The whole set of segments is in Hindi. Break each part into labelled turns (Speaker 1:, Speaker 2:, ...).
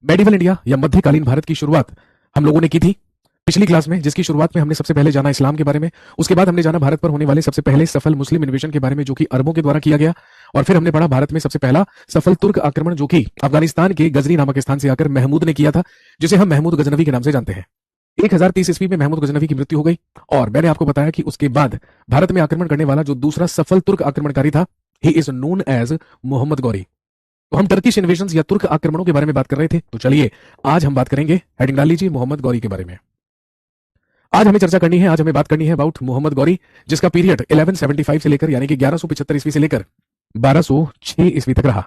Speaker 1: मेडिवल इंडिया या मध्यकालीन भारत की शुरुआत हम लोगों ने की थी पिछली क्लास में, जिसकी शुरुआत में हमने सबसे पहले जाना इस्लाम के बारे में। उसके बाद हमने जाना भारत पर होने वाले सबसे पहले सफल मुस्लिम इन्वेजन के बारे में, जो कि अरबों के द्वारा किया गया। और फिर हमने पढ़ा भारत में सबसे पहला सफल तुर्क आक्रमण, जो कि अफगानिस्तान के गजनी नामक स्थान से आकर महमूद ने किया था, जिसे हम महमूद गजनवी के नाम से जानते हैं। 1030 ईस्वी में महमूद गजनवी की मृत्यु हो गई और मैंने आपको बताया कि उसके बाद भारत में आक्रमण करने वाला जो दूसरा सफल तुर्क आक्रमणकारी था, he is known as Mohammad Ghori. तो हम टर्किश इन्वेजन या तुर्क आक्रमणों के बारे में बात कर रहे थे, तो चलिए आज हम बात करेंगे, हेडिंग डाल लीजिए, मोहम्मद गौरी के बारे में। आज हमें चर्चा करनी है, आज हमें बात करनी है अबाउट मोहम्मद गौरी, जिसका पीरियड 1175 से लेकर यानी कि 1175 ईस्वी से लेकर 1206 ईस्वी तक रहा।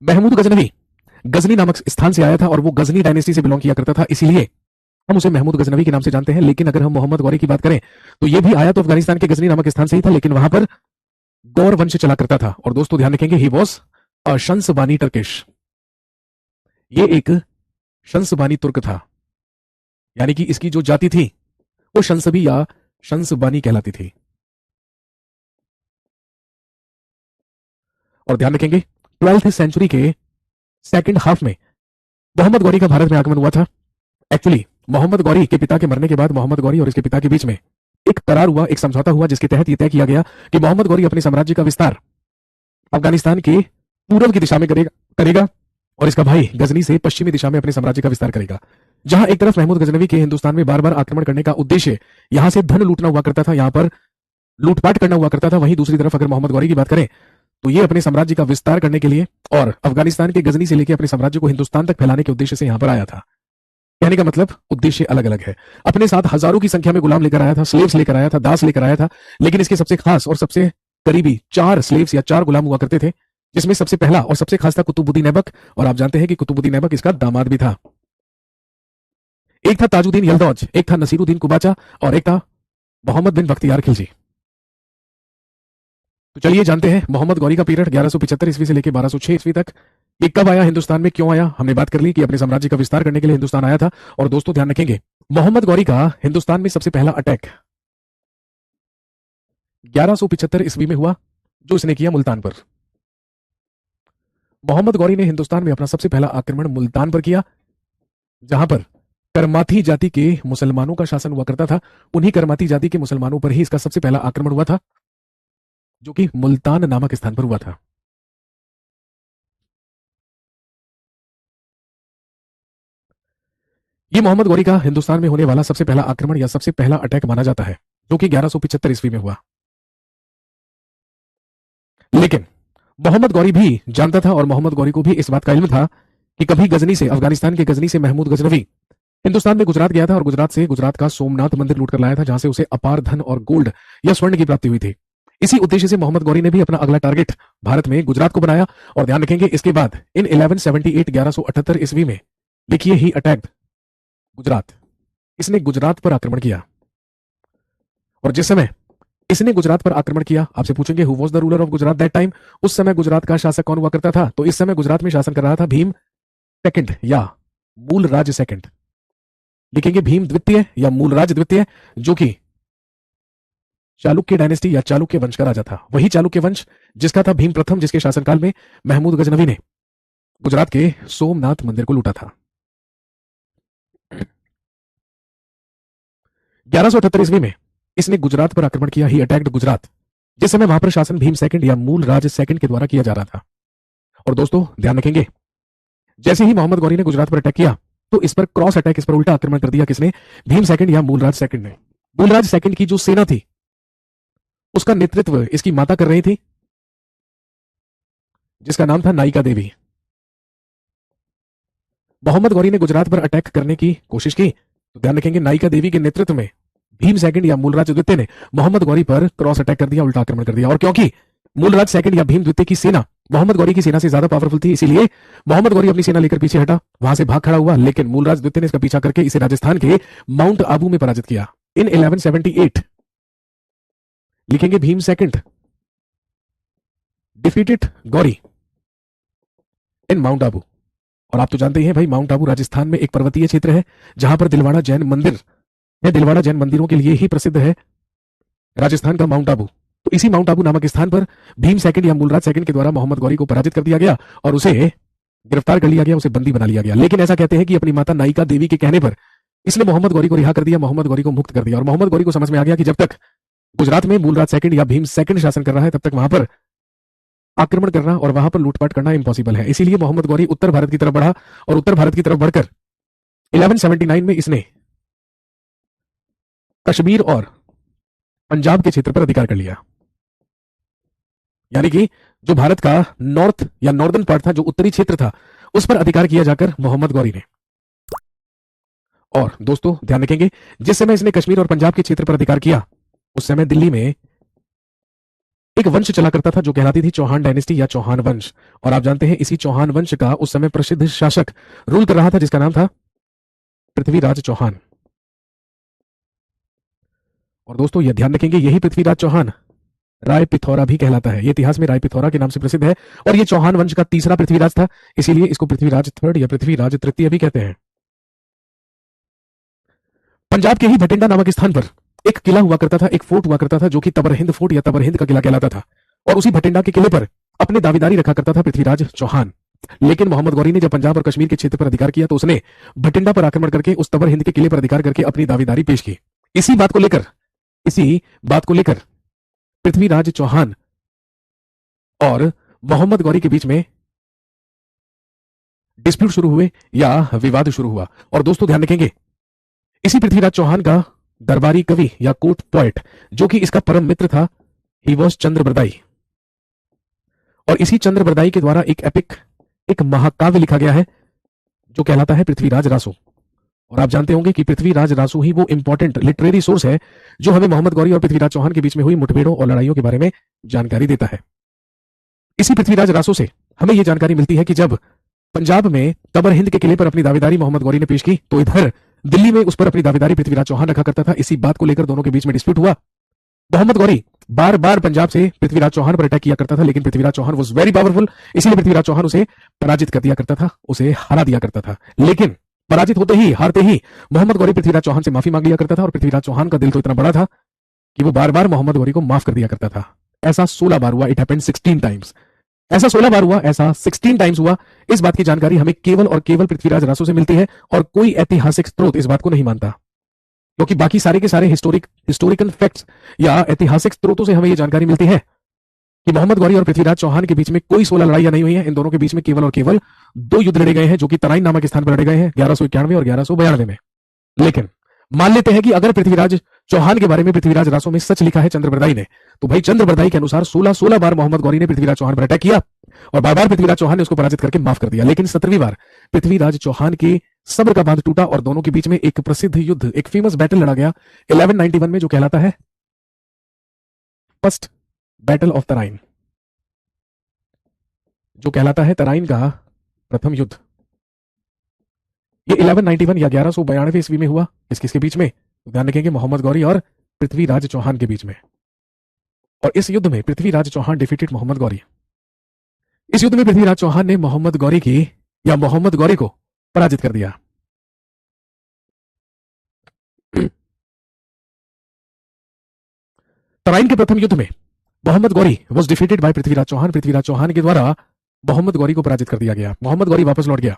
Speaker 1: महमूद गजनवी गजनी नामक स्थान से आया था और वो गजनी डायनेस्टी से बिलोंग किया करता था, इसीलिए हम उसे महमूद गजनवी के नाम से जानते हैं। लेकिन अगर हम मोहम्मद गौरी की बात करें तो ये भी आया तो अफगानिस्तान के गजनी नामक स्थान से ही था, लेकिन वहां पर गौर वंश चला करता था। और दोस्तों ध्यान रखेंगे, ही वॉज अ शंसबानी टर्किश। ये एक शंसबानी तुर्क था, यानी कि इसकी जो जाति थी वो शंसबी या शंसबानी कहलाती थी। और ध्यान रखेंगे 12th सेंचुरी के सेकंड हाफ में मोहम्मद गौरी का भारत में आगमन हुआ था। एक्चुअली मोहम्मद गौरी के पिता के मरने के बाद मोहम्मद गौरी और इसके पिता के बीच में एक करार हुआ, एक समझौता हुआ, जिसके तहत यह तय किया गया कि मोहम्मद गौरी अपने साम्राज्य का विस्तार अफगानिस्तान के पूर्व की दिशा में करेगा और इसका भाई गजनी से पश्चिमी दिशा में अपने साम्राज्य का विस्तार करेगा। जहां एक तरफ महमूद गजनवी के हिंदुस्तान में बार बार आक्रमण करने का उद्देश्य यहां से धन लूटना हुआ करता था, यहां पर लूटपाट करना हुआ करता था, वहीं दूसरी तरफ अगर मोहम्मद गौरी की बात करें तो ये अपने साम्राज्य का विस्तार करने के लिए और अफगानिस्तान के गजनी से लेकर अपने साम्राज्य को हिंदुस्तान तक फैलाने के उद्देश्य से यहां पर आया था। कहने का मतलब उद्देश्य अलग अलग है। अपने साथ हजारों की संख्या में गुलाम लेकर आया था, स्लेव्स लेकर आया था, दास लेकर आया था, लेकिन इसके सबसे खास और सबसे करीबी 4 स्लेव्स या 4 गुलाम हुआ करते थे, जिसमें सबसे पहला और सबसे खास था कुतुबुद्दीन ऐबक। और आप जानते हैं कि कुतुबुद्दीन ऐबक इसका दामाद भी था। एक था ताजुद्दीन यल्दौज, एक था नसीरुद्दीन कुबाचा और एक था मोहम्मद बिन बख्तियार खिलजी। तो चलिए जानते हैं मोहम्मद गौरी का पीरियड 1175 ईस्वी से लेकर 1206 ईस्वी तक। ये कब आया, हिंदुस्तान में क्यों आया, हमने बात कर ली कि अपने साम्राज्य का विस्तार करने के लिए हिंदुस्तान आया था। और दोस्तों ध्यान रखेंगे, मोहम्मद गौरी का हिंदुस्तान में सबसे पहला अटैक 1175 ईस्वी में हुआ, जो इसने किया मुल्तान पर। मोहम्मद गौरी ने हिंदुस्तान में अपना सबसे पहला आक्रमण मुल्तान पर किया, जहां पर करमाती जाति के मुसलमानों का शासन हुआ करता था। उन्हीं करमाती जाति के मुसलमानों पर ही इसका सबसे पहला आक्रमण हुआ था, जो कि मुल्तान नामक स्थान पर हुआ था। यह मोहम्मद गौरी का हिंदुस्तान में होने वाला सबसे पहला आक्रमण या सबसे पहला अटैक माना जाता है, जो कि 1175 ईस्वी में हुआ। लेकिन मोहम्मद गौरी भी जानता था और मोहम्मद गौरी को भी इस बात का इल्म था कि कभी गजनी से, अफगानिस्तान के गजनी से महमूद गजनवी हिंदुस्तान में गुजरात गया था और गुजरात का सोमनाथ मंदिर लूट कर लाया था, जहां से उसे अपार धन और गोल्ड या स्वर्ण की प्राप्ति हुई थी। इसी उद्देश्य से मोहम्मद गौरी ने भी अपना अगला टारगेट भारत में गुजरात को बनाया। और ध्यान रखेंगे, इसके बाद इन 1178 ईस्वी में देखिए ही अटैक्ड गुजरात। इसने गुजरात पर आक्रमण किया और जिस समय इसने गुजरात पर आक्रमण किया, आपसे पूछेंगे who was the ruler of Gujarat that time, उस समय गुजरात का शासक कौन हुआ करता था? तो इस समय गुजरात में शासन कर रहा था भीम सेकंड या मूलराज सेकंड। लिखेंगे भीम द्वितीय या मूलराज द्वितीय, जो कि चालुक्य डायनेस्टी या चालुक्य वंश का राजा था। वही चालुक्य वंश जिसका था भीम प्रथम, जिसके शासनकाल में महमूद गजनवी ने गुजरात के सोमनाथ मंदिर को लूटा था। 1178 ईस्वी में इसने गुजरात पर आक्रमण किया, ही अटैक्ड गुजरात, जिस समय वहां पर शासन भीम सेकंड या मूलराज सेकंड के द्वारा किया जा रहा था। और दोस्तों ध्यान रखेंगे, जैसे ही मोहम्मद गौरी ने गुजरात पर अटैक किया तो इस पर क्रॉस अटैक, इस पर उल्टा आक्रमण कर दिया किसने? भीम सेकंड या मूलराज सेकंड ने। मूलराज सेकंड की जो सेना थी उसका नेतृत्व इसकी माता कर रही थी, जिसका नाम था नायिका देवी। मोहम्मद गौरी ने गुजरात पर अटैक करने की कोशिश की, तो ध्यान रखेंगे नायिका देवी के नेतृत्व में भीम सेकंड या मूलराज द्वितीय ने मोहम्मद गौरी पर क्रॉस अटैक कर दिया, उल्टा आक्रमण कर दिया। और क्योंकि मूलराज सेकंड या भीम द्वितीय की सेना मोहम्मद गौरी की सेना से ज्यादा पावरफुल थी, इसीलिए मोहम्मद गौरी अपनी सेना लेकर पीछे हटा, वहां से भाग खड़ा हुआ। लेकिन मूलराज द्वितीय ने इसका पीछा करके इसे राजस्थान के माउंट आबू में पराजित किया इन 1178। लिखेंगे भीम सेकंड डिफीटेड गौरी इन माउंट आबू। और आप तो जानते ही हैं भाई, माउंट आबू राजस्थान में एक पर्वतीय क्षेत्र है, जहां पर दिलवाड़ा जैन मंदिर है। दिलवाड़ा जैन मंदिरों के लिए ही प्रसिद्ध है राजस्थान का माउंट आबू। तो इसी माउंट आबू नामक स्थान पर भीम सेकंड या मूलराज सेकंड के द्वारा मोहम्मद गौरी को पराजित कर दिया गया और उसे गिरफ्तार कर लिया गया, उसे बंदी बना लिया गया। लेकिन ऐसा कहते हैं कि अपनी माता नायिका देवी के कहने पर इसने मोहम्मद गौरी को रिहा कर दिया, मोहम्मद गौरी को मुक्त कर दिया। और मोहम्मद गौरी को समझ में आ गया कि जब तक गुजरात में मूलराज सेकंड या भीम सेकंड शासन कर रहा है तब तक वहां पर आक्रमण करना और वहां पर लूटपाट करना इम्पॉसिबल है। इसीलिए मोहम्मद गौरी उत्तर भारत की तरफ बढ़ा और उत्तर भारत की तरफ बढ़कर 1179 में इसने कश्मीर और पंजाब के क्षेत्र पर अधिकार कर लिया। यानी कि जो भारत का नॉर्थ या नॉर्दर्न पार्ट था, जो उत्तरी क्षेत्र था, उस पर अधिकार किया जाकर मोहम्मद गौरी ने। और दोस्तों ध्यान रखेंगे, जिस समय इसने कश्मीर और पंजाब के क्षेत्र पर अधिकार किया उस समय दिल्ली में एक वंश चला करता था जो कहलाती थी चौहान डायनेस्टी या चौहान वंश। और आप जानते हैं इसी चौहान वंश का उस समय प्रसिद्ध शासक रूल कर रहा था जिसका नाम था पृथ्वीराज चौहान। और दोस्तों यह ध्यान रखेंगे, यही पृथ्वीराज चौहान राय पिथौरा भी कहलाता है। यह इतिहास में राय पिथौरा के नाम से प्रसिद्ध है और यह चौहान वंश का तीसरा पृथ्वीराज था, इसीलिए इसको पृथ्वीराज थर्ड या पृथ्वीराज तृतीय भी कहते हैं। पंजाब के ही भटिंडा नामक स्थान पर एक किला हुआ करता था, एक फोर्ट हुआ करता था जो कि तबर हिंद फोर्ट या तबर हिंद का किला कहलाता था। और उसी भटिंडा के किले पर अपने दावेदारी रखा करता था पृथ्वीराज चौहान। लेकिन मोहम्मद गौरी ने जब पंजाब और कश्मीर के क्षेत्र पर अधिकार किया तो उसने भटिंडा पर आक्रमण करके उस तबर हिंद के किले पर अधिकार करके अपनी दावेदारी पेश की। इसी बात को लेकर पृथ्वीराज चौहान और मोहम्मद गौरी के बीच में डिस्प्यूट शुरू हुए या विवाद शुरू हुआ। और दोस्तों ध्यान रखेंगे, इसी पृथ्वीराज चौहान का दरबारी कवि या कोर्ट पोएट जो कि इसका परम मित्र था, ही वॉज चंद्रबरदाई। और इसी चंद्रबरदाई के द्वारा एक एपिक, एक महाकाव्य लिखा गया है जो कहलाता है पृथ्वीराज रासो। और आप जानते होंगे कि पृथ्वीराज रासो ही वो इंपॉर्टेंट लिटरेरी सोर्स है जो हमें मोहम्मद गौरी और पृथ्वीराज चौहान के बीच में हुई मुठभेड़ों और लड़ाइयों के बारे में जानकारी देता है। इसी पृथ्वीराज रासो से हमें यह जानकारी मिलती है कि जब पंजाब में तबर हिंद के किले पर अपनी दावेदारी मोहम्मद गौरी ने पेश की तो इधर दिल्ली में उस पर अपनी दावेदारी पृथ्वीराज चौहान रखा करता था। इसी बात को लेकर दोनों के बीच में डिस्प्यूट हुआ। मोहम्मद गौरी बार बार पंजाब से पृथ्वीराज चौहान पर अटैक किया करता था, लेकिन Prithviraj Chauhan was very powerful, इसीलिए पृथ्वीराज चौहान उसे पराजित कर दिया करता था, उसे हरा दिया करता था। लेकिन पराजित होते ही, हारते ही मोहम्मद गौरी पृथ्वीराज चौहान से माफी मांग लिया करता था और पृथ्वीराज चौहान का दिल तो इतना बड़ा था कि वो बार बार मोहम्मद गौरी को माफ कर दिया करता था। ऐसा 16 बार हुआ, इट हैपेंड 16 टाइम्स। ऐसा 16 बार हुआ, ऐसा 16 टाइम्स हुआ। इस बात की जानकारी हमें केवल और केवल पृथ्वीराज रासो से मिलती है और कोई ऐतिहासिक स्रोत इस बात को नहीं मानता, क्योंकि बाकी सारे के सारे हिस्टोरिकल फैक्ट्स या ऐतिहासिक स्रोतों से हमें यह जानकारी मिलती है कि मोहम्मद गौरी और पृथ्वीराज चौहान के बीच में कोई 16 लड़ाइयां नहीं हुई है। इन दोनों के बीच में केवल और केवल 2 युद्ध लड़े गए हैं जो कि तराइन नामक स्थान पर लड़े गए हैं 1191 और 1192 में। लेकिन मान लेते हैं कि अगर पृथ्वीराज चौहान के बारे में पृथ्वीराज रासो में सच लिखा है चंद्रबरदाई ने, तो भाई चंद्रबरदाई के अनुसार 16 बार मोहम्मद गौरी ने पृथ्वीराज चौहान पर अटैक किया और बार बार पृथ्वीराज चौहान ने उसको पराजित करके माफ कर दिया। लेकिन 17वीं बार पृथ्वीराज चौहान के सब्र का बांध टूटा और दोनों के बीच में एक प्रसिद्ध युद्ध, एक फेमस बैटल लड़ा गया 1191 में, जो कहलाता है फर्स्ट बैटल ऑफ तराइन, जो कहलाता है तराइन का प्रथम युद्ध। ये 1191 या 1192 ईस्वी में हुआ। किसके बीच में? ध्यान रखेंगे, मोहम्मद गौरी और पृथ्वीराज चौहान के बीच में। और इस युद्ध में पृथ्वीराज चौहान डिफीटेड मोहम्मद गौरी। इस युद्ध में पृथ्वीराज चौहान ने मोहम्मद गौरी को पराजित कर दिया। तराइन के प्रथम युद्ध में Mohammad Ghori was defeated by Prithviraj Chauhan. Prithviraj Chauhan के द्वारा मोहम्मद गौरी को पराजित कर दिया गया। मोहम्मद गौरी वापस लौट गया,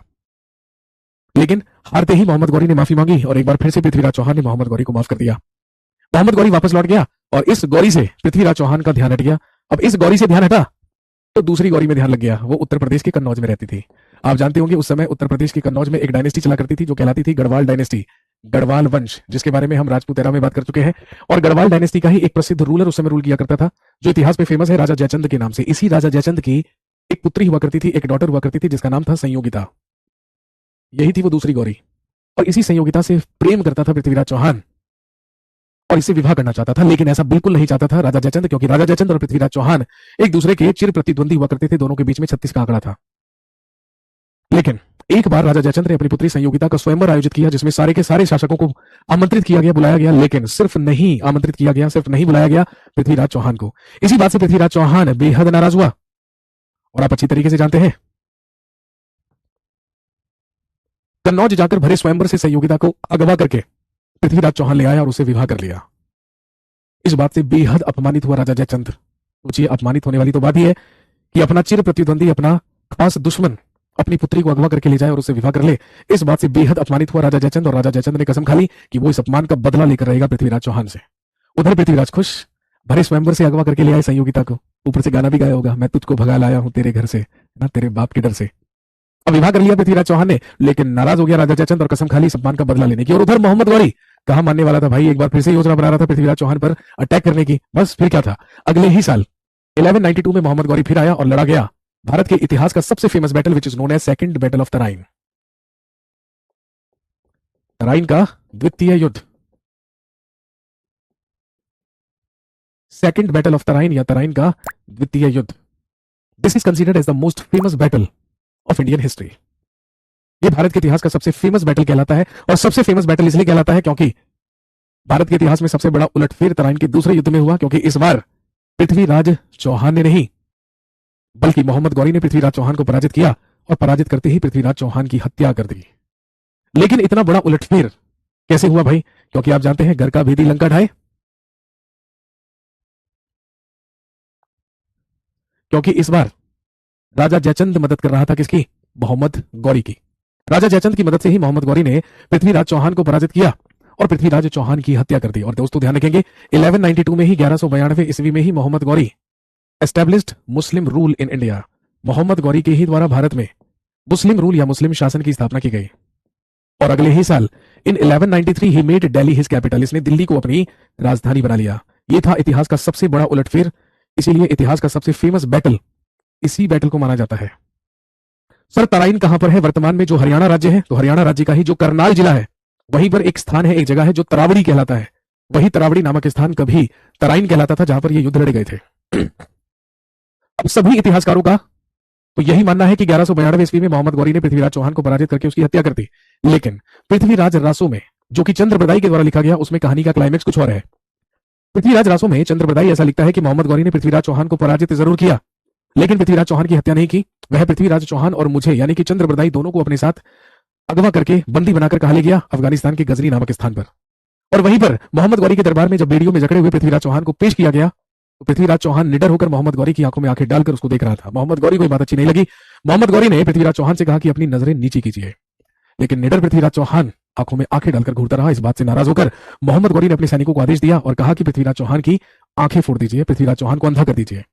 Speaker 1: लेकिन हारते ही मोहम्मद गौरी ने माफी मांगी और एक बार फिर से पृथ्वीराज चौहान ने मोहम्मद गौरी को माफ कर दिया। मोहम्मद गौरी वापस लौट गया और इस गौरी से पृथ्वीराज चौहान का ध्यान हट गया। अब इस गौरी से ध्यान हटा तो दूसरी गौरी में ध्यान लग गया। वो उत्तर प्रदेश के कन्नौज में रहती थी। आप जानते होंगे उस समय उत्तर प्रदेश के कन्नौज में एक डायनेस्टी चला करती थी जो कहलाती थी गढ़वाल डायनेस्टी, गढ़वाल वंश, जिसके बारे में हम राजपूत एरा में बात कर चुके हैं। और गढ़वाल डायनेस्टी का ही एक प्रसिद्ध रूलर उस समय रूल किया करता था जो इतिहास में फेमस है राजा जयचंद के नाम से। इसी राजा जयचंद की एक पुत्री हुआ करती थी, एक डॉटर हुआ करती थी जिसका नाम था संयोगिता। यही थी वो दूसरी गौरी। और इसी संयोगिता से प्रेम करता था पृथ्वीराज चौहान और इससे विवाह करना चाहता था, लेकिन ऐसा बिल्कुल नहीं चाहता था राजा जयचंद, क्योंकि राजा जयचंद और पृथ्वीराज चौहान एक दूसरे के चिर प्रतिद्वंदी हुआ करते थे। दोनों के बीच में 36 का आंकड़ा था। लेकिन एक बार राजा जयचंद ने अपनी पुत्री संयोगिता का स्वयंवर आयोजित किया जिसमें सारे के सारे शासकों को आमंत्रित किया गया, बुलाया गया, लेकिन सिर्फ नहीं आमंत्रित किया गया, सिर्फ नहीं बुलाया गया पृथ्वीराज चौहान को। इसी बात से पृथ्वीराज चौहान बेहद नाराज हुआ और आप अच्छी तरीके से जानते हैं कन्नौज जाकर भरे स्वयंवर से संयोगिता को अगवा करके पृथ्वीराज चौहान ले आया और उससे विवाह कर लिया। इस बात से बेहद अपमानित हुआ राजा जयचंद। सोचिए, अपमानित होने वाली तो बात ही है कि अपना चिर प्रतिद्वंदी, अपना खास दुश्मन अपनी पुत्री को अगवा करके ले जाए और उससे विवाह कर ले। इस बात से बेहद अपमानित हुआ राजा जयचंद, और राजा जयचंद ने कसम खा ली कि वो इस अपमान का बदला लेकर रहेगा पृथ्वीराज चौहान से। उधर पृथ्वीराज खुश, भरे स्वयंवर से अगवा करके ले आए संयोगिता को। ऊपर से गाना भी गाया होगा, मैं तुझको भगा लाया हूं तेरे घर से, ना तेरे बाप के डर से। अब विवाह कर लिया पृथ्वीराज चौहान ने, लेकिन नाराज हो गया राजा जयचंद और कसम खा ली सम्मान का बदला लेने की। और उधर मोहम्मद गौरी कहां मानने वाला था भाई, एक बार फिर से योजना बना रहा था पृथ्वीराज चौहान पर अटैक करने की। बस फिर क्या था, अगले ही साल 1192 में मोहम्मद गौरी फिर आया और लड़ा गया भारत के इतिहास का सबसे famous battle which is known as second battle of Tarain. Tarain का द्वितीय युद्ध, सेकंड बैटल ऑफ तराइन या तराइन का द्वितीय युद्ध। This is considered as the most famous battle of Indian history. यह भारत के इतिहास का सबसे फेमस बैटल कहलाता है, और सबसे फेमस बैटल इसलिए कहलाता है क्योंकि भारत के इतिहास में सबसे बड़ा उलटफेर तराइन के दूसरे युद्ध में हुआ, क्योंकि इस बार पृथ्वीराज चौहान ने नहीं बल्कि मोहम्मद गौरी ने पृथ्वीराज चौहान को पराजित किया, और पराजित करते ही पृथ्वीराज चौहान की हत्या कर दी। लेकिन इतना बड़ा उलटफेर कैसे हुआ भाई, क्योंकि आप जानते हैं घर का भेदी लंका ढाए। क्योंकि इस बार राजा जयचंद मदद कर रहा था किसकी, मोहम्मद गौरी की। राजा जयचंद की मदद से ही मोहम्मद गौरी ने पृथ्वीराज चौहान को पराजित किया और पृथ्वीराज चौहान की हत्या कर दी। और दोस्तों ध्यान रखेंगे, 1192 में ही 1192 ईस्वी में ही Mohammad Ghori established Muslim rule in India. Mohammad Ghori के ही द्वारा भारत में मुस्लिम रूल या मुस्लिम शासन की स्थापना की गई। और अगले ही साल इन 1193 he made Delhi his capital, इसने दिल्ली को अपनी राजधानी बना लिया। यह था इतिहास का सबसे बड़ा उलटफेर, इसीलिए इतिहास का सबसे फेमस बैटल इसी बैटल को माना जाता है। सर तराइन कहां पर है, वर्तमान में जो हरियाणा राज्य है, तो हरियाणा राज्य का ही जो करनाल जिला है वहीं पर एक स्थान है, एक जगह है जो तरावड़ी कहलाता है। वही तरावड़ी नामक स्थान कभी तराइन कहलाता था, जहां पर ये युद्ध लड़े गए थे। अब सभी इतिहासकारों का तो यही मानना है कि 1192 ईस्वी में मोहम्मद गौरी ने पृथ्वीराज चौहान को पराजित करके उसकी हत्या कर दी। लेकिन पृथ्वीराज रासो में, जो कि चंद्रप्रदाई के द्वारा लिखा गया, उसमें कहानी का क्लाइमेक्स कुछ और है। पृथ्वीराज रासो में चंद्रप्रदाई ऐसा लिखता है कि मोहम्मद गौरी ने पृथ्वीराज चौहान को पराजित जरूर किया, लेकिन पृथ्वीराज चौहान की हत्या नहीं की। वह पृथ्वीराज चौहान और मुझे यानी कि चंद्रप्रदाई दोनों को अपने साथ अगवा करके बंदी बनाकर कहा ले गया अफगानिस्तान के गजनी नामक स्थान पर। और वहीं पर मोहम्मद गौरी के दरबार में जब बेड़ियों में जकड़े हुए पृथ्वीराज चौहान को पेश किया गया, तो पृथ्वीराज चौहान निडर होकर मोहम्मद गौरी की आंखों में आंखें डालकर उसको देख रहा था। मोहम्मद गौरी को ये बात अच्छी नहीं लगी। मोहम्मद गौरी ने पृथ्वीराज चौहान से कहा कि अपनी नजरें नीची कीजिए, लेकिन निडर पृथ्वीराज चौहान आंखों में आंखें डालकर घूरता रहा। इस बात से नाराज होकर मोहम्मद गौरी ने अपने सैनिकों को आदेश दिया और कहा कि पृथ्वीराज चौहान की आंखें फोड़ दीजिए, पृथ्वीराज चौहान को अंधा कर दीजिए।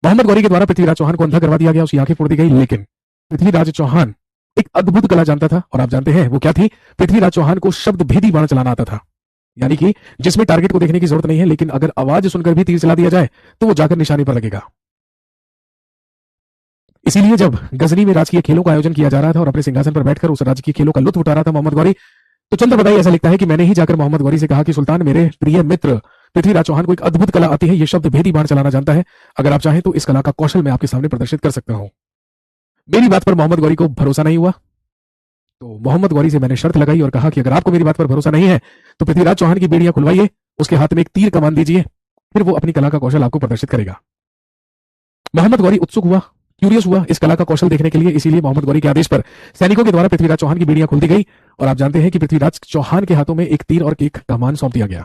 Speaker 1: मोहम्मद गौरी के द्वारा पृथ्वीराज चौहान को अंधा करवा दिया गया, उसकी आंखें फोड़ दी गई। लेकिन पृथ्वीराज चौहान एक अद्भुत कला जानता था, और आप जानते हैं वो क्या थी। पृथ्वीराज चौहान को शब्द भेदी बाण चलाना आता था, यानी कि जिसमें टारगेट को देखने की जरूरत नहीं है, लेकिन अगर आवाज सुनकर भी तीर चला दिया जाए तो वो जाकर निशाने पर लगेगा। इसीलिए जब गजनी में राजकीय खेलों का आयोजन किया जा रहा था और अपने सिंहासन पर बैठकर उस राजकीय खेलों का लुत्फ उठा रहा था मोहम्मद गौरी, तो चंद्रप्रदाई ऐसा लिखता है कि मैंने ही जाकर मोहम्मद गौरी से कहा कि सुल्तान, मेरे प्रिय मित्र पृथ्वीराज चौहान को एक अद्भुत कला आती है, ये शब्द भेदी बाण चलाना जानता है। अगर आप चाहें तो इस कला का कौशल मैं आपके सामने प्रदर्शित कर सकता हूं। मेरी बात पर मोहम्मद गौरी को भरोसा नहीं हुआ, तो मोहम्मद गौरी से मैंने शर्त लगाई और कहा कि अगर आपको मेरी बात पर भरोसा नहीं है तो पृथ्वीराज चौहान की बेड़ियां खुलवाइए, उसके हाथ में एक तीर कमान दीजिए, फिर वो अपनी कला का कौशल आपको प्रदर्शित करेगा। मोहम्मद गौरी उत्सुक हुआ, क्यूरियस हुआ इस कला का कौशल देखने के लिए। इसीलिए मोहम्मद गौरी के आदेश पर सैनिकों के द्वारा पृथ्वीराज चौहान की बेड़ियां खुल दी गई, और आप जानते हैं कि पृथ्वीराज चौहान के हाथों में एक तीर और एक कमान सौंप दिया गया।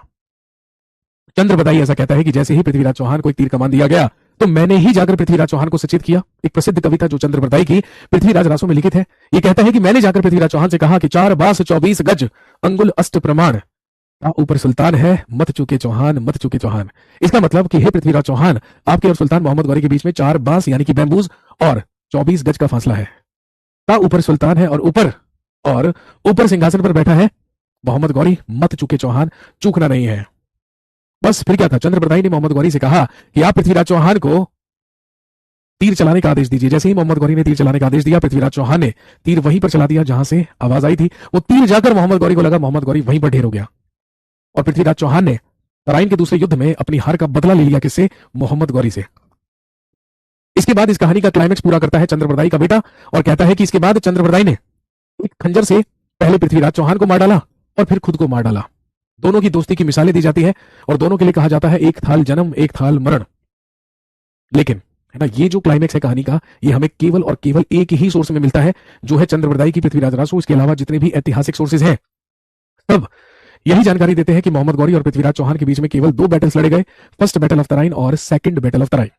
Speaker 1: चंद्रप्रदाई ऐसा कहता है कि जैसे ही पृथ्वीराज चौहान को एक तीर कमान दिया गया, तो मैंने ही जाकर पृथ्वीराज चौहान को सचेत किया। एक प्रसिद्ध कविता जो चंद्रप्रदाई की पृथ्वीराज रासो में लिखित है, ये कहता है कि मैंने जाकर पृथ्वीराज चौहान से कहा कि 4 बास 24 गज अंगुल अष्ट प्रमाण, ऊपर सुल्तान है मत चूके चौहान, मत चूके चौहान। इसका मतलब कि हे पृथ्वीराज चौहान, आपके और सुल्तान मोहम्मद गौरी के बीच में 4 बांस यानी कि बैम्बूज और 24 गज का फासला है। ऊपर सुल्तान है और ऊपर सिंहासन पर बैठा है मोहम्मद गौरी, मत चूके चौहान, चूकना नहीं है। बस फिर क्या था, चंद्रप्रदाई ने मोहम्मद गौरी से कहा कि आप पृथ्वीराज चौहान को तीर चलाने का आदेश दीजिए। जैसे ही मोहम्मद गौरी ने तीर चलाने का आदेश दिया, पृथ्वीराज चौहान ने तीर वहीं पर चला दिया जहां से आवाज आई थी। वो तीर जाकर मोहम्मद गौरी को लगा, मोहम्मद गौरी वहीं पर ढेर हो गया, और पृथ्वीराज चौहान ने तराइन के दूसरे युद्ध में अपनी हार का बदला ले लिया। किससे? मोहम्मद गौरी से। इसके बाद इस कहानी का क्लाइमेक्स पूरा करता है चंद्रप्रदाई का बेटा, और कहता है कि इसके बाद चंद्रप्रदाई ने एक खंजर से पहले पृथ्वीराज चौहान को मार डाला और फिर खुद को मार डाला। दोनों की दोस्ती की मिसालें दी जाती है और दोनों के लिए कहा जाता है एक थाल जन्म एक थाल मरण। लेकिन है ना, ये जो क्लाइमेक्स है कहानी का, ये हमें केवल और केवल एक ही सोर्स में मिलता है, जो है चंद्रप्रदाई की पृथ्वीराज रासो। इसके अलावा जितने भी ऐतिहासिक सोर्सेज हैं सब यही जानकारी देते हैं कि मोहम्मद गौरी और पृथ्वीराज चौहान के बीच में केवल 2 बैटल्स लड़े गए, फर्स्ट बैटल ऑफ तराइन और सेकंड बैटल ऑफ तराइन।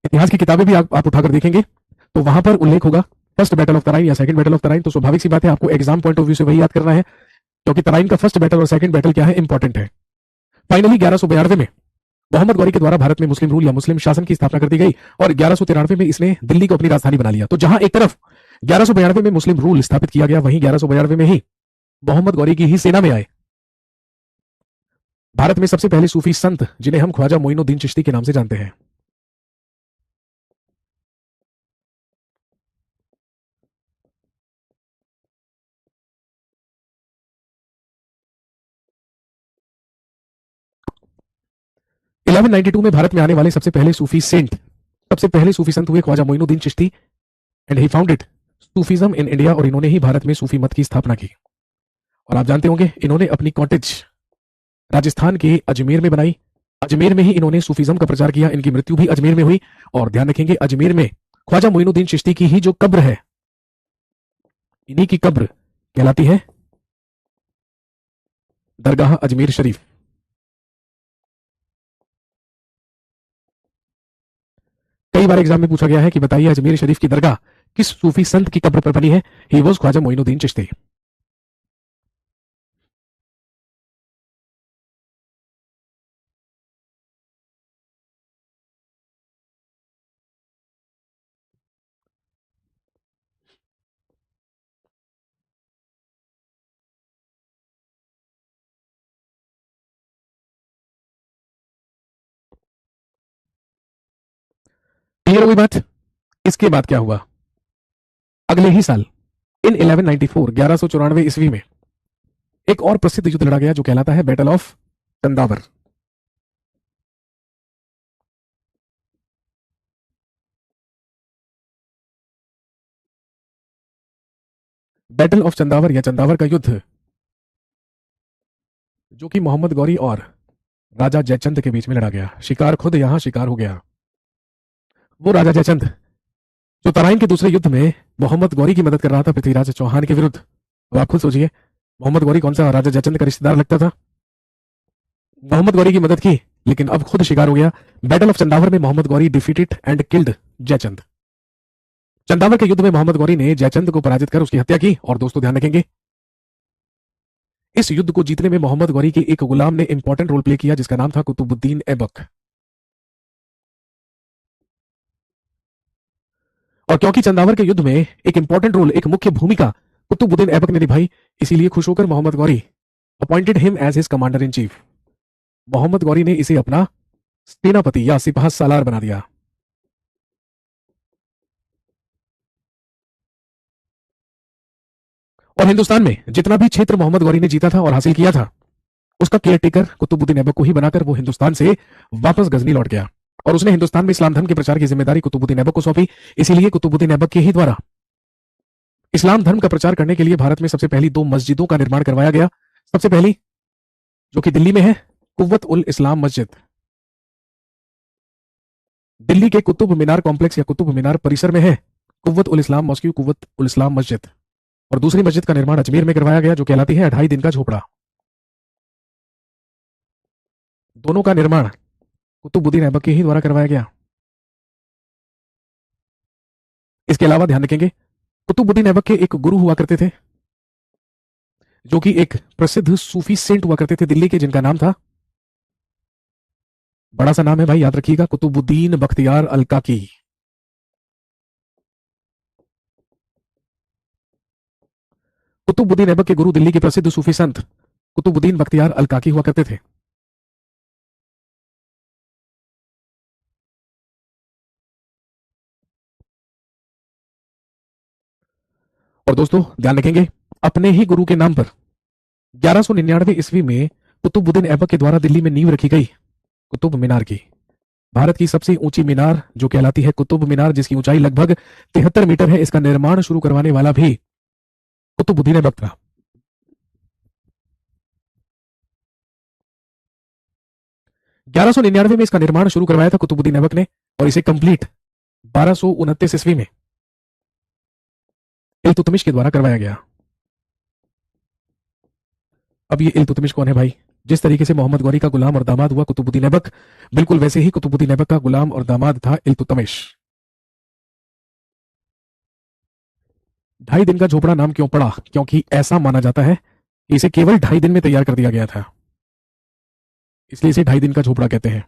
Speaker 1: इतिहास की किताबें भी आप उठाकर देखेंगे तो वहां पर उल्लेख होगा फर्स्ट बैटल ऑफ तराइन या सेकंड बैटल ऑफ तराइन। तो स्वाभाविक सी बात है आपको एग्जाम पॉइंट ऑफ व्यू से वही याद करना है, क्योंकि तराइन का फर्स्ट बैटल और सेकंड बैटल क्या है, इंपॉर्टेंट है। फाइनली 1192 में मोहम्मद गौरी के द्वारा भारत में मुस्लिम रूल या मुस्लिम शासन की स्थापना कर दी गई और 1193 में इसने दिल्ली को अपनी राजधानी बना लिया। तो जहां एक तरफ 1192 में मुस्लिम रूल स्थापित किया गया, वहीं 1192 में ही मोहम्मद गौरी की ही सेना में आए भारत में सबसे पहले सूफी संत, जिन्हें हम ख्वाजा मोइनुद्दीन चिश्ती के नाम से जानते हैं। इलेवन 92 में भारत में आने वाले सबसे पहले सूफी सेंट, सबसे पहले सूफी संत हुए Khwaja Moinuddin Chishti, and he founded Sufism in India, और इन्होंने ही भारत में सूफी मत की स्थापना की। और आप जानते होंगे इन्होंने अपनी कॉटेज राजस्थान के अजमेर में बनाई, अजमेर में ही इन्होंने सूफीज्म का प्रचार किया। इनकी मृत्यु भी अजमेर में हुई, और ध्यान रखेंगे अजमेर में ख्वाजा मोइनुद्दीन चिश्ती की ही जो कब्र है, इन्हीं की कब्र कहलाती है दरगाह अजमेर शरीफ। कई बार एग्जाम में पूछा गया है कि बताइए अजमेर शरीफ की दरगाह किस सूफी संत की कब्र पर बनी है। He was Khwaja Moinuddin Chishti. Clear हुई बात। इसके बाद क्या हुआ, अगले ही साल इन 1194 1194 ईस्वी में एक और प्रसिद्ध युद्ध लड़ा गया जो कहलाता है battle of Chandawar. Battle of Chandawar या चंदावर का युद्ध, जो कि मोहम्मद गौरी और राजा जयचंद के बीच में लड़ा गया। शिकार खुद यहां शिकार हो गया। वो राजा जयचंद जो तराइन के दूसरे युद्ध में मोहम्मद गौरी की मदद कर रहा था पृथ्वीराज चौहान के विरुद्ध। अब आप खुद सोचिए, मोहम्मद गौरी कौन सा राजा जयचंद का रिश्तेदार लगता था। मोहम्मद गौरी की मदद की, लेकिन अब खुद शिकार हो गया। बैटल ऑफ चंदावर में Mohammad Ghori defeated and killed Jaichand. Chandawar के युद्ध में मोहम्मद गौरी ने जयचंद को पराजित कर उसकी हत्या की। और दोस्तों ध्यान रखेंगे, इस युद्ध को जीतने में मोहम्मद गौरी के एक गुलाम ने इंपॉर्टेंट रोल प्ले किया, जिसका नाम था कुतुबुद्दीन ऐबक। और क्योंकि चंदावर के युद्ध में एक इंपॉर्टेंट रोल, एक मुख्य भूमिका कुतुबुद्दीन ऐबक ने निभाई, इसीलिए खुश होकर Mohammad Ghori appointed him as his commander in chief. Mohammad Ghori ने इसे अपना सेनापति या सिपाह सालार बना दिया। और हिंदुस्तान में जितना भी क्षेत्र मोहम्मद गौरी ने जीता था और हासिल किया था, उसका केयरटेकर कुतुबुद्दीन ऐबक को ही बनाकर वो हिंदुस्तान से वापस गजनी लौट गया। और उसने हिंदुस्तान में इस्लाम धर्म के प्रचार की जिम्मेदारी कुतुबुद्दीन ऐबक को सौंपी। इसीलिए कुतुबुद्दीन ऐबक के ही द्वारा इस्लाम धर्म का प्रचार करने के लिए भारत में सबसे पहली 2 मस्जिदों का निर्माण करवाया गया। सबसे पहली जो कि दिल्ली में है, कुव्वत उल इस्लाम मस्जिद। दिल्ली के कुतुब मीनार कॉम्प्लेक्स या कुतुब मीनार परिसर में है कुव्वत उल इस्लाम मॉस्क्यू, कुव्वत उल इस्लाम मस्जिद। और दूसरी मस्जिद का निर्माण अजमेर में करवाया गया, जो कहलाती है 2.5 दिन का झोपड़ा। दोनों का निर्माण कुतुबुद्दीन ऐबक के ही द्वारा करवाया गया। इसके अलावा ध्यान रखेंगे, कुतुबुद्दीन ऐबक के एक गुरु हुआ करते थे, जो कि एक प्रसिद्ध सूफी सेंट हुआ करते थे दिल्ली के, जिनका नाम था, बड़ा सा नाम है भाई, याद रखिएगा, कुतुबुद्दीन बख्तियार अल काकी। कुतुबुद्दीन ऐबक के गुरु दिल्ली के प्रसिद्ध सूफी संत कुतुबुद्दीन बख्तियार अल काकी हुआ करते थे। और दोस्तों ध्यान रखेंगे, अपने ही गुरु के नाम पर 1199 ईस्वी में कुतुबुद्दीन ऐबक के द्वारा दिल्ली में नींव रखी गई कुतुब मीनार की। भारत की सबसे ऊंची मीनार जो कहलाती है कुतुब मीनार, जिसकी ऊंचाई लगभग 73 मीटर है, इसका निर्माण शुरू करवाने वाला भी कुतुबुद्दीन ऐबक था। 1199 में इसका निर्माण शुरू करवाया था कुतुबुद्दीन ऐबक ने, और इसे कंप्लीट 1229 ईस्वी में इल्तुतमिश के द्वारा करवाया गया। अब ये इल्तुतमिश कौन है भाई? जिस तरीके से मोहम्मद गौरी का गुलाम और दामाद हुआ कुतुबुद्दीन ऐबक, बिल्कुल वैसे ही कुतुबुद्दीन ऐबक का गुलाम और दामाद था इल्तुतमिश। 2.5 दिन का झोपड़ा नाम क्यों पड़ा? क्योंकि ऐसा माना जाता है कि इसे केवल 2.5 दिन में तैयार कर दिया गया था, इसलिए इसे 2.5 दिन का झोपड़ा कहते हैं।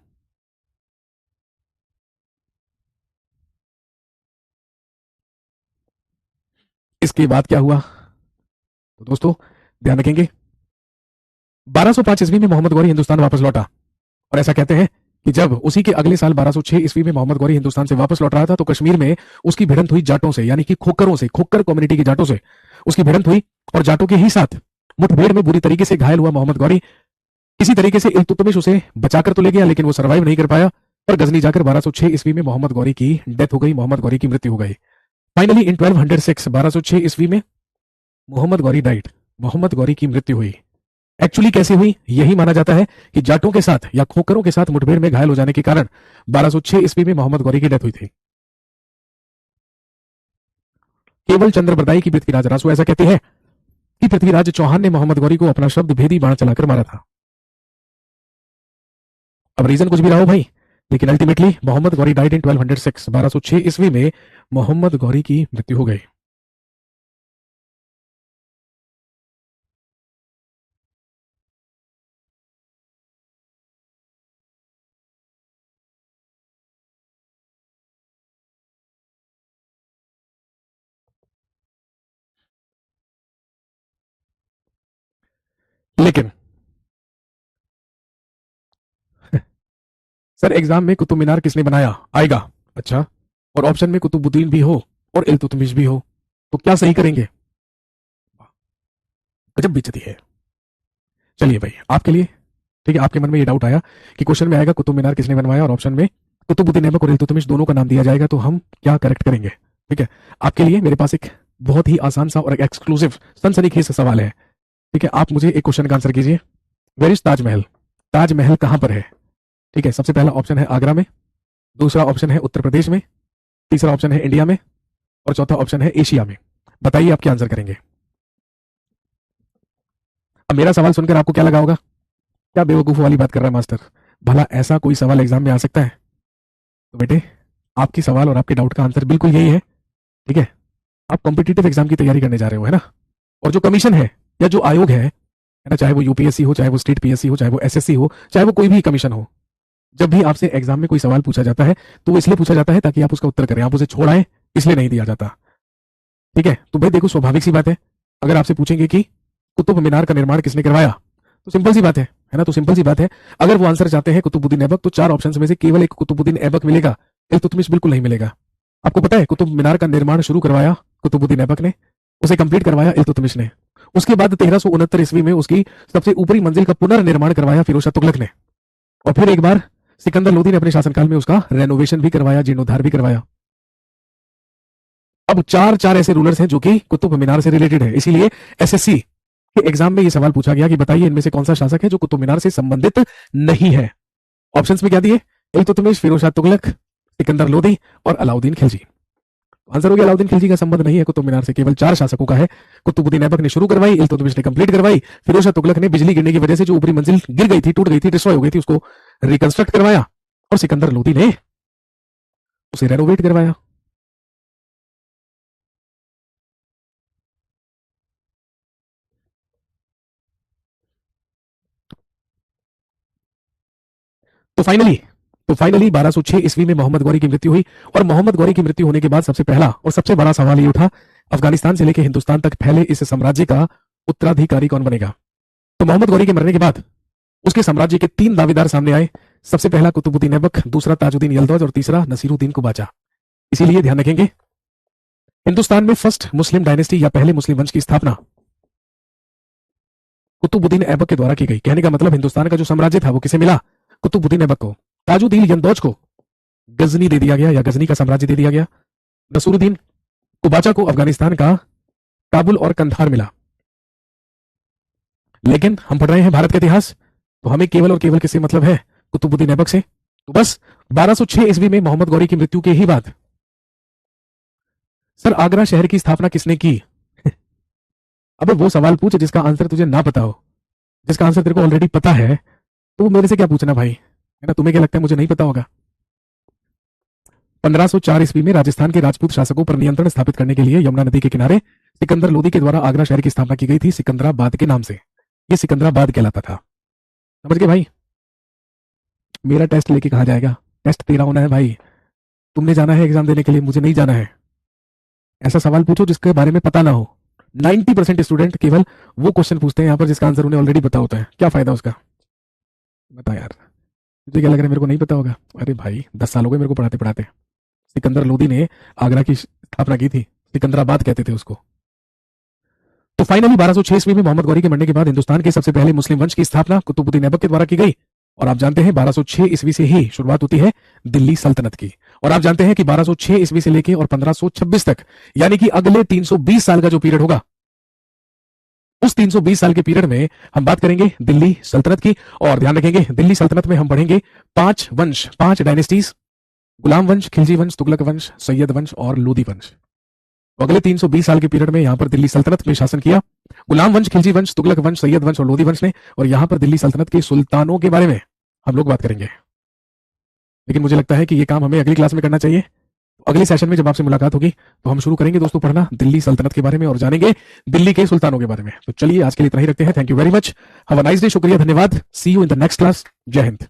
Speaker 1: इसके बाद क्या हुआ तो दोस्तों ध्यान रखेंगे, 1205 ईस्वी में मोहम्मद गौरी हिंदुस्तान वापस लौटा, और ऐसा कहते हैं कि जब उसी के अगले साल 1206 ईस्वी में मोहम्मद गौरी हिंदुस्तान से वापस लौट रहा था तो कश्मीर में उसकी भिड़ंत हुई जाटों से, यानी कि खोखरों से, खोखर कम्युनिटी की जाटों से उसकी भिड़ंत हुई, और जाटों के ही साथ मुठभेड़ में बुरी तरीके से घायल हुआ मोहम्मद गौरी। इसी तरीके से इल्तुतमिश उसे बचाकर तो ले गया, लेकिन वो सर्वाइव नहीं कर पाया, और गजनी जाकर 1206 ईस्वी में मोहम्मद गौरी की डेथ हो गई, मोहम्मद गौरी की मृत्यु हो गई। फाइनली इन 1206, 1206 ईस्वी में मोहम्मद गौरी डाइड, मोहम्मद गौरी की मृत्यु हुई। एक्चुअली कैसे हुई? यही माना जाता है कि जाटों के साथ या खोखरों के साथ मुठभेड़ में घायल हो जाने के कारण 1206 ईस्वी में मोहम्मद गौरी की डेथ हुई थी। केवल चंद्र बरदाई की पृथ्वीराज रासू ऐसा कहती है कि पृथ्वीराज चौहान ने मोहम्मद गौरी को अपना शब्द भेदी बाण चलाकर मारा था। अब रीजन कुछ भी रहा हो भाई, लेकिन ultimately Mohammad Ghori died in 1206, 1206 ईस्वी में मोहम्मद गौरी की मृत्यु हो गई। लेकिन सर एग्जाम में कुतुब मीनार किसने बनाया आएगा, अच्छा, और ऑप्शन में कुतुबुद्दीन भी हो और इल्तुतमिश भी हो, तो क्या सही करेंगे? गजब बेइज्जती है। चलिए भाई आपके लिए, ठीक है, आपके मन में ये डाउट आया कि क्वेश्चन में आएगा कुतुब मीनार किसने बनवाया और ऑप्शन में कुतुबुद्दीन ऐबक और इल्तुतमिश दोनों का नाम दिया जाएगा, तो हम क्या करेक्ट करेंगे? ठीक है, आपके लिए मेरे पास एक बहुत ही आसान सा और एक्सक्लूसिव सनसनीखेज सवाल है। ठीक है, आप मुझे एक क्वेश्चन का आंसर कीजिए। Where is Taj Mahal? ताजमहल कहां पर है? ठीक है, सबसे पहला ऑप्शन है आगरा में, दूसरा ऑप्शन है उत्तर प्रदेश में, तीसरा ऑप्शन है इंडिया में, और चौथा ऑप्शन है एशिया में। बताइए आप क्या आंसर करेंगे। अब मेरा सवाल सुनकर आपको क्या लगा होगा, क्या बेवकूफ़ वाली बात कर रहा है मास्टर, भला ऐसा कोई सवाल एग्जाम में आ सकता है? तो बेटे आपकी सवाल और आपके डाउट का आंसर बिल्कुल यही है। ठीक है, आप कॉम्पिटिटिव एग्जाम की तैयारी करने जा रहे हो, है ना, और जो कमीशन है या जो आयोग है ना, चाहे वो यूपीएससी हो, चाहे वो स्टेट पीएससी हो, चाहे वो एसएससी हो, चाहे वो कोई भी कमीशन हो, जब भी आपसे एग्जाम में कोई सवाल पूछा जाता है तो वो इसलिए पूछा जाता है ताकि आप उसका उत्तर करें, आप उसे छोड़ाएं इसलिए नहीं दिया जाता। ठीक है, तो भाई देखो स्वाभाविक सी बात है, अगर आपसे पूछेंगे कि कुतुब मीनार का निर्माण किसने करवाया, तो सिंपल सी बात है ना, तो सिंपल सी बात है, अगर वो आंसर चाहते हैं कुतुबुद्दीन ऐबक, तो 4 ऑप्शन में से केवल एक कुतुबुद्दीन ऐबक मिलेगा, इल्तुतमिश बिल्कुल नहीं मिलेगा। आपको पता है कुतुब मीनार का निर्माण शुरू करवाया कुतुबुद्दीन ऐबक ने, उसे कंप्लीट करवाया इल्तुतमिश ने, उसके बाद 1369 ईस्वी में उसकी सबसे ऊपरी मंजिल का पुनर्निर्माण करवाया फिरोज शाह तुगलक ने, और फिर एक बार सिकंदर लोदी ने अपने शासनकाल में उसका रेनोवेशन भी करवाया, जीर्णोद्धार भी करवाया। अब चार चार ऐसे रूलर्स हैं जो कि कुतुब मीनार से रिलेटेड है, इसीलिए एसएससी के एग्जाम में ये सवाल पूछा गया कि बताइए इनमें से कौन सा शासक है जो कुतुब मीनार से संबंधित नहीं है। ऑप्शंस में क्या दिए? इल्तुतमिश, फिरोज शाह तुगलक, सिकंदर लोदी और अलाउद्दीन खिलजी। आंसर हो गया अलाउद्दीन खिलजी का संबंध नहीं है कुतुब मीनार से, केवल 4 शासकों का है। कुतुबुद्दीन ऐबक ने शुरू करवाई, इल्तुतमिश ने कंप्लीट करवाई, फिरोज शाह तुगलक ने बिजली गिरने की वजह से जो ऊपरी मंजिल गिर गई थी, टूट गई थी, डिस्ट्रॉय हो गई थी, उसको रिकंस्ट्रक्ट करवाया, और सिकंदर लोदी ने उसे रेनोवेट करवाया। तो फाइनली तो फाइनली 1206 ईस्वी में मोहम्मद गौरी की मृत्यु हुई, और मोहम्मद गौरी की मृत्यु होने के बाद सबसे पहला और सबसे बड़ा सवाल ये उठा, अफगानिस्तान से लेकर हिंदुस्तान तक फैले इस साम्राज्य का उत्तराधिकारी कौन बनेगा। तो मोहम्मद गौरी के मरने के बाद उसके साम्राज्य के 3 दावेदार सामने आए। सबसे पहला कुतुबुद्दीन ऐबक, दूसरा ताजुद्दीन यलदौज और तीसरा नसीरुद्दीन कुबाचा। इसीलिए ध्यान रखेंगे, हिंदुस्तान में फर्स्ट मुस्लिम डायनेस्टी या पहले मुस्लिम वंश की स्थापना कुतुबुद्दीन ऐबक के द्वारा की गई। कहने का मतलब हिंदुस्तान का जो साम्राज्य था वो किसे मिला? कुतुबुद्दीन ऐबक को। ताजुद्दीन यलदौज को गजनी दे दिया गया या गजनी का साम्राज्य दे दिया गया। नसूरुद्दीन कुबाचा को अफगानिस्तान का काबुल और कंधार मिला। लेकिन हम पढ़ रहे हैं भारत का इतिहास, तो हमें केवल और केवल किससे मतलब है? कुतुबुद्दीन ऐबक से। तो बस 1206 ईस्वी में मोहम्मद गौरी की मृत्यु के ही बाद सर आगरा शहर की स्थापना किसने की? अब वो सवाल पूछ जिसका आंसर तुझे ना पता हो। जिसका आंसर तेरे को ऑलरेडी पता है, तो वो मेरे से क्या पूछना भाई, है ना? तुम्हें क्या लगता है मुझे नहीं पता होगा? 1504 ईस्वी में राजस्थान के राजपूत शासकों पर नियंत्रण स्थापित करने के लिए यमुना नदी के किनारे सिकंदर लोदी के द्वारा आगरा शहर की स्थापना की गई थी, सिकंदराबाद के नाम से। ये सिकंदराबाद कहलाता था। समझ गए भाई? मेरा टेस्ट लेके कहा जाएगा? टेस्ट तेरा होना है भाई। तुमने जाना है एग्जाम देने के लिए, मुझे नहीं जाना है। ऐसा सवाल पूछो जिसके बारे में पता ना हो। 90% स्टूडेंट केवल वो क्वेश्चन पूछते हैं यहाँ पर जिसका आंसर उन्हें ऑलरेडी पता होता है। क्या फायदा उसका? बता यार, तुझे क्या लग रहा है मेरे को नहीं पता होगा? अरे भाई 10 साल हो गए मेरे को पढ़ाते पढ़ाते। सिकंदर लोदी ने आगरा की स्थापना की थी, सिकंदराबाद कहते थे उसको। तो फाइनली 1206 ईस्वी में मोहम्मद गौरी के मरने के बाद हिंदुस्तान के सबसे पहले मुस्लिम वंश की स्थापना कुतुबुद्दीन ऐबक के द्वारा की गई। और आप जानते हैं 1206 ईस्वी से ही शुरुआत होती है दिल्ली सल्तनत की। और आप जानते हैं कि 1206 ईस्वी से लेकर और 1526 तक, यानी कि अगले 320 साल का जो पीरियड होगा, उस 320 साल के पीरियड में हम बात करेंगे दिल्ली सल्तनत की। और ध्यान रखेंगे, दिल्ली सल्तनत में हम पढ़ेंगे 5 वंश, 5 डायनेस्टीज: गुलाम वंश, खिलजी वंश, तुगलक वंश, सैयद वंश और लोदी वंश। तो अगले 320 साल के पीरियड में यहां पर दिल्ली सल्तनत में शासन किया गुलाम वंश, खिलजी वंश, तुगलक वंश, सैयद वंश और लोदी वंश ने। और यहां पर दिल्ली सल्तनत के सुल्तानों के बारे में हम लोग बात करेंगे। लेकिन मुझे लगता है कि ये काम हमें अगली क्लास में करना चाहिए। अगले सेशन में जब आपसे मुलाकात होगी तो हम शुरू करेंगे दोस्तों पढ़ना दिल्ली सल्तनत के बारे में और जानेंगे दिल्ली के सुल्तानों के बारे में। तो चलिए आज के लिए इतना ही रखते हैं। Thank you very much, have a nice day. शुक्रिया, धन्यवाद। See you in the next class. जय हिंद।